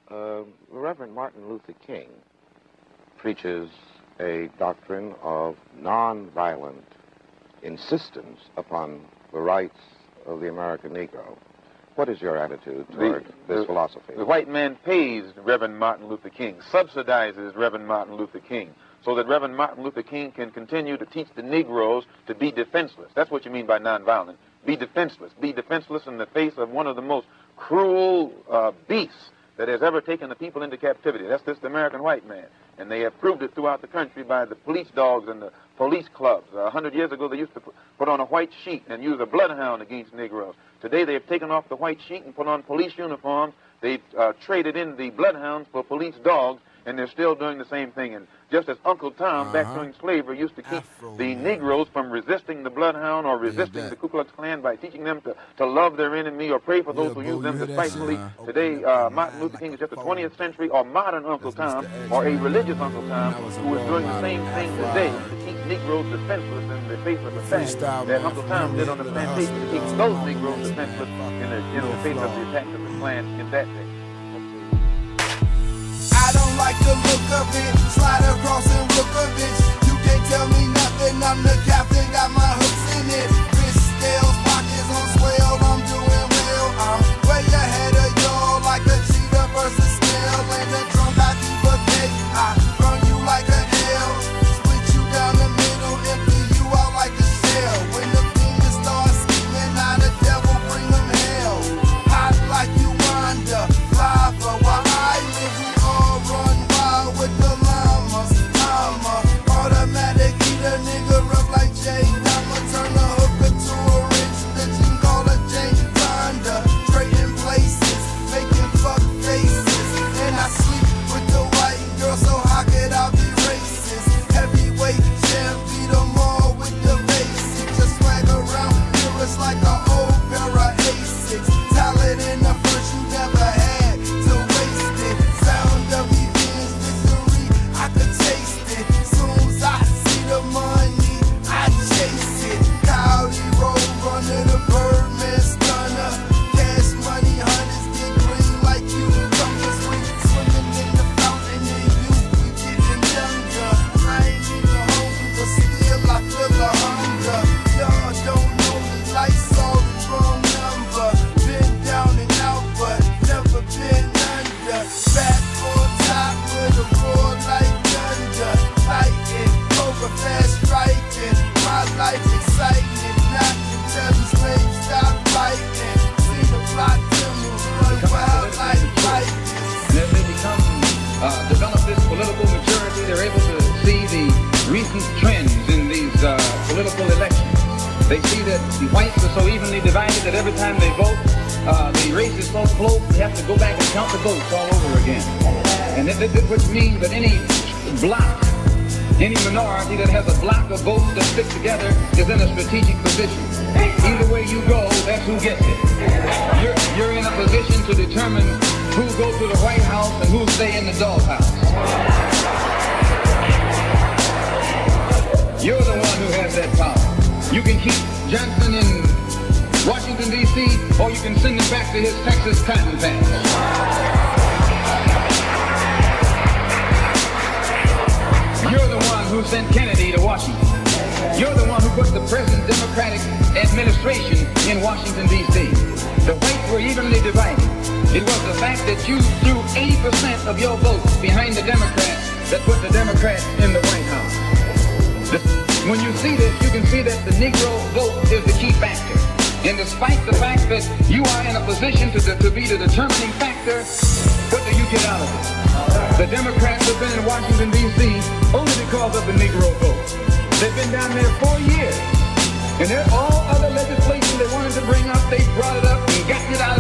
Reverend Martin Luther King preaches a doctrine of nonviolent insistence upon the rights of the American Negro. What is your attitude toward this philosophy? The white man pays Reverend Martin Luther King, subsidizes Reverend Martin Luther King, so that Reverend Martin Luther King can continue to teach the Negroes to be defenseless. That's what you mean by nonviolent. Be defenseless. Be defenseless in the face of one of the most cruel beasts that has ever taken the people into captivity. That's this American white man. And they have proved it throughout the country by the police dogs and the police clubs. 100 years ago, they used to put on a white sheet and use a bloodhound against Negroes. Today, they have taken off the white sheet and put on police uniforms. They've traded in the bloodhounds for police dogs, and they're still doing the same thing. And just as Uncle Tom, back during slavery, used to keep the Negroes from resisting the bloodhound or resisting the Ku Klux Klan by teaching them to love their enemy or pray for those who use them despitefully. Today, Martin Luther King is just a 20th century or modern Uncle Tom or a religious Uncle Tom who is doing the same thing today to keep Negroes defenseless in the face of the fact that Uncle Tom did on the plantation to keep those Negroes defenseless in the face of the attacks of the Klan in that day. I don't like the look of it, slide across and look of it. You can't tell me nothing, I'm the captain, got my hooks in it. Fish scales, pockets on swell, I'm doing well. I'm way ahead of y'all like a cheetah versus snail. And the drunk I keep a cake, I burn you like a L. Split you down the middle, empty you out like a shell. When the fingers start scheming, now the devil bring them hell. Hot like you wonder, lava while I live. Run wild with the llamas, automatic eat a nigga up like Jay Dama. Turn the hooker to a rich bitch and call her Jane Fonda. Trading places, making fuck faces. And I sleep with the white girl, so how could I be racist? Heavyweight champ, beat them all with the basics. Just swag around, mirrors like an old pair of Asics. Talent in the first you never had to waste it. Sound of I could taste it. Soon as I see the money, I chase it. Coyote roll, running the Birdman stunner. Cash money, hunters get green like you. Come sweet, swimming in the fountain in you. We getting younger. I ain't even hungry, but still I feel the hunger. Y'all don't know me like salt wrong number. Been down and out, but never been under. Back on top with a roar like thunder. Lightning, over fast striking. My life exciting. Not to tell these slaves stop fighting. See the plot to me, run wild like Vikings. And as they become, develop this political maturity, they're able to see the recent trends in these political elections. They see that the whites are so evenly divided that every time they vote, the race is so close, they have to go back and count the votes all over again. And which means that any block, any minority that has a block of votes that stick together is in a strategic position. Either way you go, that's who gets it. You're in a position to determine who goes to the White House and who stay in the doghouse. You're the one who has that power. You can keep Johnson in Washington, D.C., or you can send him back to his Texas cotton patch. You're the one who sent Kennedy to Washington. You're the one who put the present Democratic administration in Washington, D.C. The whites were evenly divided. It was the fact that you threw 80% of your votes behind the Democrats that put the Democrats in the White House. When you see this, you can see that the Negro vote is the key factor. And despite the fact that you are in a position to be the determining factor, what do you get out of it? The Democrats have been in Washington, D.C. only because of the Negro vote. They've been down there 4 years. And all other legislation they wanted to bring up, they brought it up and gotten it out